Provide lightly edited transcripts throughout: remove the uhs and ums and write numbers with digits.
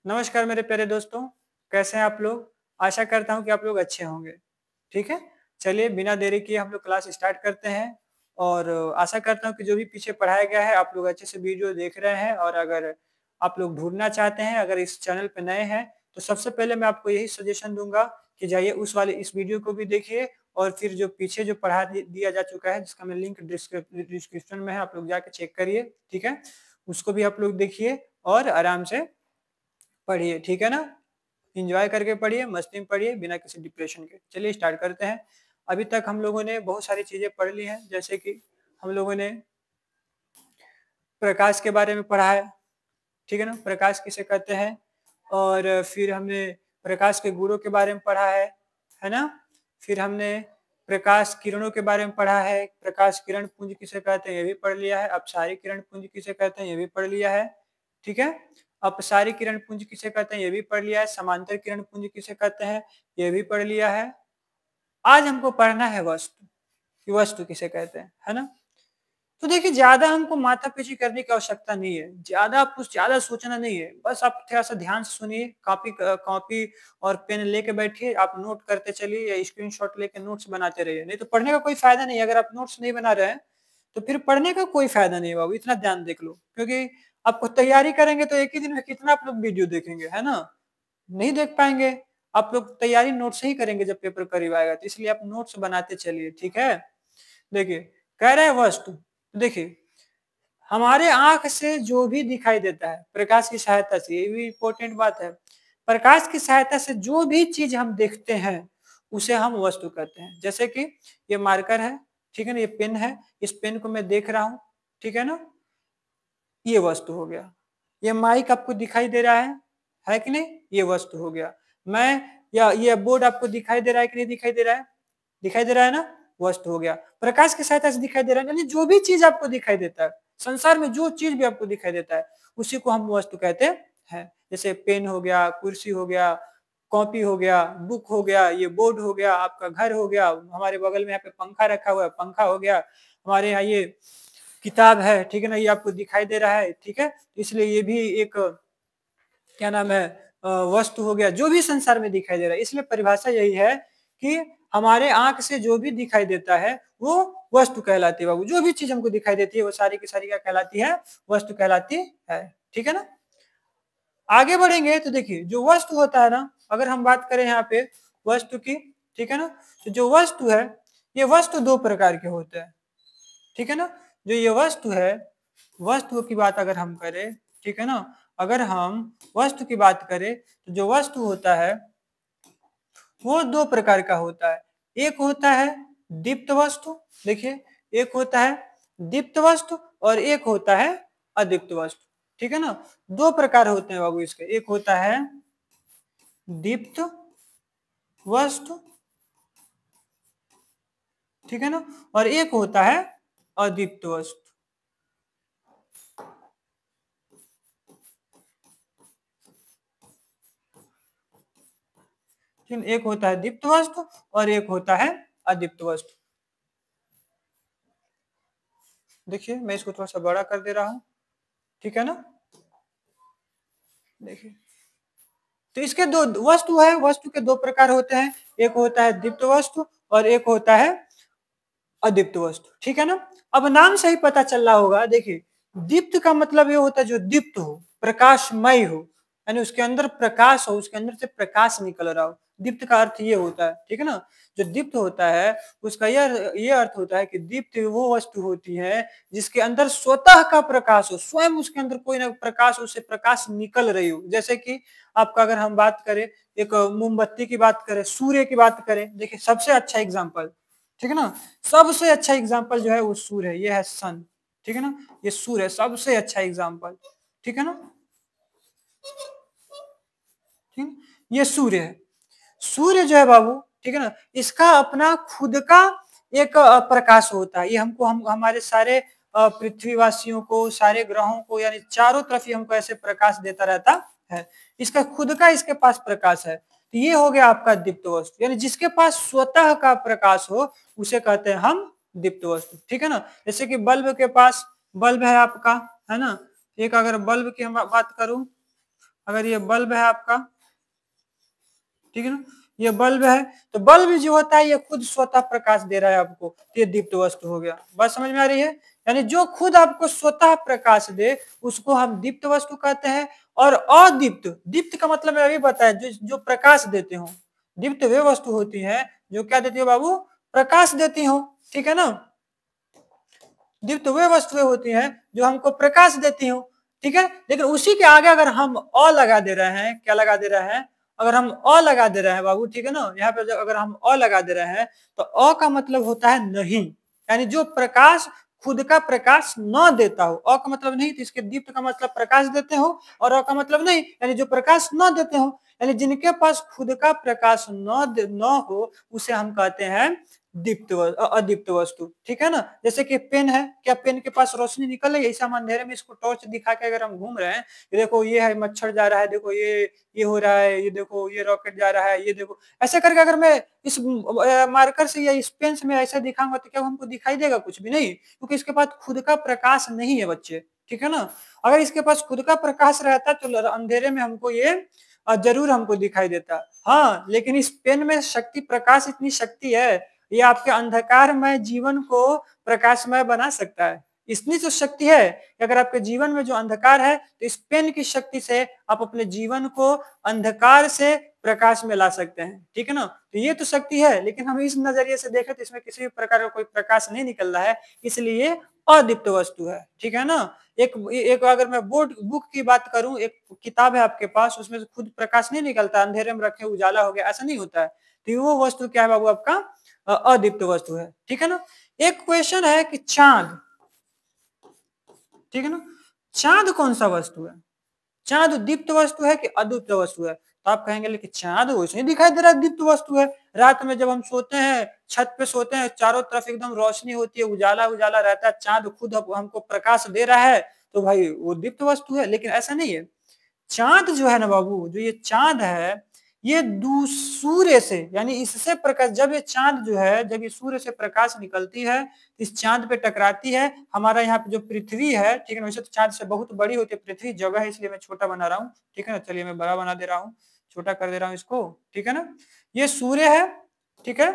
नमस्कार मेरे प्यारे दोस्तों, कैसे हैं आप लोग? आशा करता हूँ कि आप लोग अच्छे होंगे, ठीक है? चलिए बिना देरी किए हम लोग क्लास स्टार्ट करते हैं और आशा करता हूँ कि जो भी पीछे पढ़ाया गया है आप लोग अच्छे से वीडियो देख रहे हैं और अगर आप लोग ढूँढना चाहते हैं, अगर इस चैनल पे नए हैं, तो सबसे पहले मैं आपको यही सजेशन दूँगा कि जाइए उस वाले इस वीडियो को भी देखिए और फिर जो पीछे जो पढ़ा दिया जा चुका है जिसका मैं लिंक डिस्क्रिप्शन में है, आप लोग जाके चेक करिए, ठीक है? उसको भी आप लोग देखिए और आराम से पढ़िए, ठीक है ना? एन्जॉय करके पढ़िए, मस्ती में पढ़िए, बिना किसी डिप्रेशन के। चलिए स्टार्ट करते हैं। अभी तक हम लोगों ने बहुत सारी चीज़ें पढ़ ली हैं, जैसे कि हम लोगों ने प्रकाश के बारे में पढ़ा है, ठीक है ना? प्रकाश किसे कहते हैं? और फिर हमने प्रकाश के गुणों के बारे में पढ़ा है ना? फिर हमने प्रकाश किरणों के बारे में पढ़ा है, प्रकाश किरण पुंज किसे कहते हैं, ये भी पढ़ लिया है। अपसारी किरण पुंज किसे कहते हैं, ये भी पढ़ लिया है, ठीक है? अपसारी किरण पुंज किसे कहते हैं, ये भी पढ़ लिया है। समांतर किरण पुंज किसे कहते हैं, ये भी पढ़ लिया है। आज हमको पढ़ना है वस्तु, कि वस्तु किसे कहते हैं, है ना? तो देखिए ज़्यादा हमको माथा-पच्ची करने की आवश्यकता नहीं है। ज़्यादा सोचना नहीं है। बस आप थोड़ा-सा ध्यान से सुनिए, कॉपी और पेन लेके बैठिए, आप नोट करते चलिए या स्क्रीनशॉट लेके नोट्स बनाते रहिए। नहीं तो पढ़ने का कोई फ़ायदा नहीं है। अगर आप नोट्स नहीं बना रहे हैं, तो फिर पढ़ने का कोई फ़ायदा नहीं है बाबू, इतना ध्यान देख लो। क्योंकि आपको तैयारी करेंगे तो एक ही दिन में कितना आप लोग वीडियो देखेंगे, है ना? नहीं देख पाएँगे। आप लोग तैयारी नोट से ही करेंगे जब पेपर करीब आएगा, तो इसलिए आप नोट्स बनाते चलिए, ठीक है? देखिए, कह रहे हैं वस्तु, तो देखिए हमारे आँख से जो भी दिखाई देता है, प्रकाश की सहायता से, ये भी इम्पोर्टेंट बात है। प्रकाश की सहायता से जो भी चीज़ हम देखते हैं, उसे हम वस्तु कहते हैं। जैसे कि ये मार्कर है, ठीक है ना? ये पेन है, इस पेन को मैं देख रहा हूँ, ठीक है ना? ये वस्तु हो गया। ये माइक आपको दिखाई दे रहा है कि नहीं? ये वस्तु हो गया। मैं या ये बोर्ड आपको दिखाई दे रहा है कि नहीं दिखाई दे रहा है? दिखाई दे रहा है ना? वस्तु हो गया। प्रकाश की सहायता से दिखाई दे रहा है, यानी जो भी चीज़ आपको दिखाई देता है, संसार में जो चीज़ भी आपको दिखाई देता है, उसी को हम वस्तु कहते हैं। जैसे पेन हो गया, कुर्सी हो गया, कॉपी हो गया, बुक हो गया, ये बोर्ड हो गया, आपका घर हो गया, हमारे बगल में यहाँ पे पंखा रखा हुआ है, पंखा हो गया, हमारे यहाँ ये किताब है, ठीक है ना? ये आपको दिखाई दे रहा है, ठीक है? इसलिए ये भी एक क्या नाम है वस्तु हो गया, जो भी संसार में दिखाई दे रहा है। इसलिए परिभाषा यही है कि हमारे आँख से जो भी दिखाई देता है, वो वस्तु कहलाती है बाबू। जो भी चीज़ हमको दिखाई देती है, वो सारी की सारी क्या कहलाती है? वस्तु कहलाती है। ठीक है ना? आगे बढ़ेंगे तो देखिए, जो वस्तु होता है ना, अगर हम बात करें यहाँ पे वस्तु की, ठीक है ना? तो जो वस्तु है, ये वस्तु 2 प्रकार के होते हैं। ठीक है ना? जो ये वस्तु है, वस्तु की बात अगर हम करें, ठीक है ना? अगर हम वस्तु की बात करें, तो जो वस्तु होता है, वो 2 प्रकार का होता है। एक होता है दीप्त वस्तु, देखिए, एक होता है दीप्त वस्तु और एक होता है अदीप्त वस्तु। ठीक है ना? 2 प्रकार होते हैं बाबू इसके। एक होता है दीप्त वस्तु, ठीक है ना? और एक होता है अदीप्त वस्तु। ठीक, एक होता है दीप्त वस्तु और एक होता है अदीप्त वस्तु। देखिए, मैं इसको थोड़ा-सा बड़ा कर दे रहा हूँ, ठीक है ना? देखिए, तो इसके 2 वस्तु है, वस्तु के 2 प्रकार होते हैं, एक होता है दीप्त वस्तु और एक होता है अदीप्त वस्तु, ठीक है ना? अब नाम से ही पता चल रहा होगा, देखिए, दीप्त का मतलब ये होता है जो दीप्त हो, प्रकाशमय हो, यानी उसके अंदर प्रकाश हो, उसके अंदर से प्रकाश निकल रहा हो। दीप्त का अर्थ ये होता है, ठीक है ना? जो दीप्त होता है, उसका ये अर्थ होता है कि दीप्त वो वस्तु होती है जिसके अंदर स्वतः का प्रकाश हो, स्वयं उसके अंदर कोई ना प्रकाश, उससे प्रकाश निकल रही हो। जैसे कि आपका अगर हम बात करें, एक मोमबत्ती की बात करें, सूर्य की बात करें, देखिए सबसे अच्छा एग्जाम्पल, ठीक है ना? सबसे अच्छा एग्जाम्पल जो है वो सूर्य है, ये है सन, ठीक है ना? ये सूर्य है, सबसे अच्छा एग्जाम्पल, ठीक है ना? ठीक, ये सूर्य है। सूर्य जो है बाबू, ठीक है ना, इसका अपना खुद का एक प्रकाश होता है। ये हमको हम हमारे सारे पृथ्वीवासियों को, सारे ग्रहों को, यानी चारों तरफ ये हमको ऐसे प्रकाश देता रहता है। इसका खुद का इसके पास प्रकाश है। तो ये हो गया आपका दीप्त वस्तु, यानी जिसके पास स्वतः का प्रकाश हो, उसे कहते हैं हम दीप्त वस्तु। ठीक है ना? जैसे कि बल्ब के पास, बल्ब है आपका, है ना? एक अगर बल्ब की हम बात करूं, अगर ये बल्ब है आपका, ठीक है ना, ये बल्ब है, तो बल्ब जो होता है ये खुद स्वतः प्रकाश दे रहा है आपको, तो ये दीप्त वस्तु हो गया। बात समझ में आ रही है? यानी जो खुद आपको स्वतः प्रकाश दे उसको हम दीप्त वस्तु कहते हैं। और अदीप्त, दीप्त का मतलब मैं अभी बताया, जो प्रकाश देते हो। दीप्त वे वस्तु होती है जो क्या देती हो बाबू? प्रकाश देती हो, ठीक है ना। दीप्त वे वस्तुएं होती हैं जो हमको प्रकाश देती हो, ठीक है। लेकिन उसी के आगे अगर हम अ लगा दे रहे हैं, क्या लगा दे रहे हैं? अगर हम अ लगा दे रहे हैं बाबू, ठीक है ना, यहाँ पे अगर हम अ लगा दे रहे हैं तो अ का मतलब होता है नहीं, यानी जो प्रकाश खुद का प्रकाश न देता हो। अ का मतलब नहीं, तो इसके दीप्त का मतलब प्रकाश देते हो, और अ का मतलब नहीं यानी जो प्रकाश न देते हो, यानी जिनके पास खुद का प्रकाश न हो उसे हम कहते हैं अदीप्त वस्तु, ठीक है ना। जैसे कि पेन है, क्या पेन के पास रोशनी निकल रही है? ऐसा हम अंधेरे में इसको टॉर्च दिखा के अगर हम घूम रहे हैं, ये देखो ये है मच्छर जा रहा है, देखो ये हो रहा है, ये देखो ये रॉकेट जा रहा है, ये देखो, ऐसे करके अगर मैं इस मार्कर से या इस पेन से मैं ऐसे दिखाऊंगा तो क्या हमको दिखाई देगा? कुछ भी नहीं, क्योंकि इसके पास खुद का प्रकाश नहीं है बच्चे, ठीक है ना। अगर इसके पास खुद का प्रकाश रहता तो अंधेरे में हमको ये जरूर हमको दिखाई देता। हाँ, लेकिन इस पेन में शक्ति, प्रकाश इतनी शक्ति है, ये आपके अंधकारमय जीवन को प्रकाशमय बना सकता है। इतनी तो शक्ति है कि अगर आपके जीवन में जो अंधकार है तो इस पेन की शक्ति से आप अपने जीवन को अंधकार से प्रकाश में ला सकते हैं, ठीक है ना। तो ये तो शक्ति है, लेकिन हम इस नजरिए से देखें तो इसमें किसी भी प्रकार का कोई प्रकाश नहीं निकल रहा है, इसलिए अदीप्त वस्तु है, ठीक है ना। एक एक अगर मैं बोर्ड बुक की बात करूं, एक किताब है आपके पास, उसमें से खुद प्रकाश नहीं निकलता, अंधेरे में रखे उजाला हो गया, ऐसा नहीं होता है। तो वो वस्तु क्या है बाबू? आपका अदीप्त वस्तु है, ठीक है ना। एक क्वेश्चन है कि चांद, ठीक है ना, चांद कौन सा वस्तु है? चांद दीप्त वस्तु है कि अदीप्त वस्तु है? तो आप कहेंगे लेकिन चांद वैसे ही दिखाई दे रहा है, दीप्त वस्तु है। रात में जब हम सोते हैं, छत पे सोते हैं, चारों तरफ एकदम रोशनी होती है, उजाला उजाला रहता है, चांद खुद हमको प्रकाश दे रहा है, तो भाई वो दीप्त वस्तु है। लेकिन ऐसा नहीं है। चांद जो है ना बाबू, जो ये चांद है, ये सूर्य से, यानी इससे प्रकाश, जब ये चांद जो है, जब ये सूर्य से प्रकाश निकलती है, इस चांद पे टकराती है। हमारा यहाँ पे जो पृथ्वी है, ठीक है ना, वैसे तो चांद से बहुत बड़ी होती है पृथ्वी, जगह है इसलिए मैं छोटा बना रहा हूँ, ठीक है ना। चलिए मैं बड़ा बना दे रहा हूँ, छोटा कर दे रहा हूँ इसको, ठीक है ना। ये सूर्य है, ठीक है,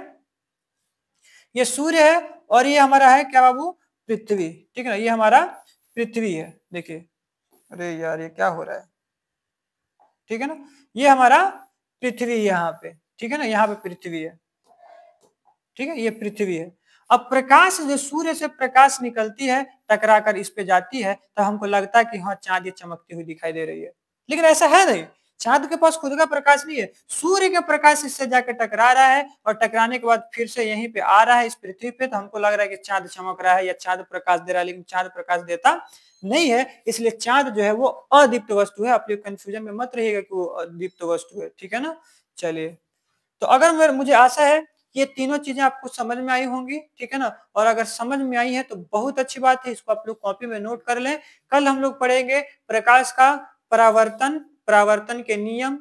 ये सूर्य है, और ये हमारा है क्या बाबू? पृथ्वी, ठीक है ना, ये हमारा पृथ्वी है। देखिए, अरे यार ये क्या हो रहा है, ठीक है ना, ये हमारा पृथ्वी यहाँ पे, ठीक है ना, यहाँ पे पृथ्वी है, ठीक है, ये पृथ्वी है। अब प्रकाश जो सूर्य से प्रकाश निकलती है, टकरा कर इस पे जाती है, तो हमको लगता है कि हाँ चांद ये चमकती हुई दिखाई दे रही है, लेकिन ऐसा है नहीं। चांद के पास खुद का प्रकाश नहीं है, सूर्य के प्रकाश इससे जाकर टकरा रहा है, और टकराने के बाद फिर से यहीं पे आ रहा है इस पृथ्वी पे, तो हमको लग रहा है कि चांद चमक रहा है या चांद प्रकाश दे रहा है, लेकिन चांद प्रकाश देता नहीं है। इसलिए चांद जो है वो अदीप्त वस्तु है। आप लोग कंफ्यूजन में मत रहिएगा कि वो अदीप्त वस्तु है, ठीक है ना। चलिए, तो अगर मुझे आशा है ये तीनों चीजें आपको समझ में आई होंगी, ठीक है ना। और अगर समझ में आई है तो बहुत अच्छी बात है, इसको आप लोग कॉपी में नोट कर लें। कल हम लोग पढ़ेंगे प्रकाश का परावर्तन, परावर्तन के नियम,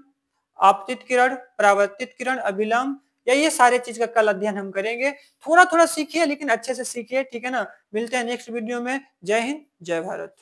आपतित किरण, परावर्तित किरण, अभिलंब, या ये सारे चीज का कल अध्ययन हम करेंगे। थोड़ा थोड़ा सीखिए, लेकिन अच्छे से सीखिए, ठीक है ना। मिलते हैं नेक्स्ट वीडियो में। जय हिंद, जय भारत।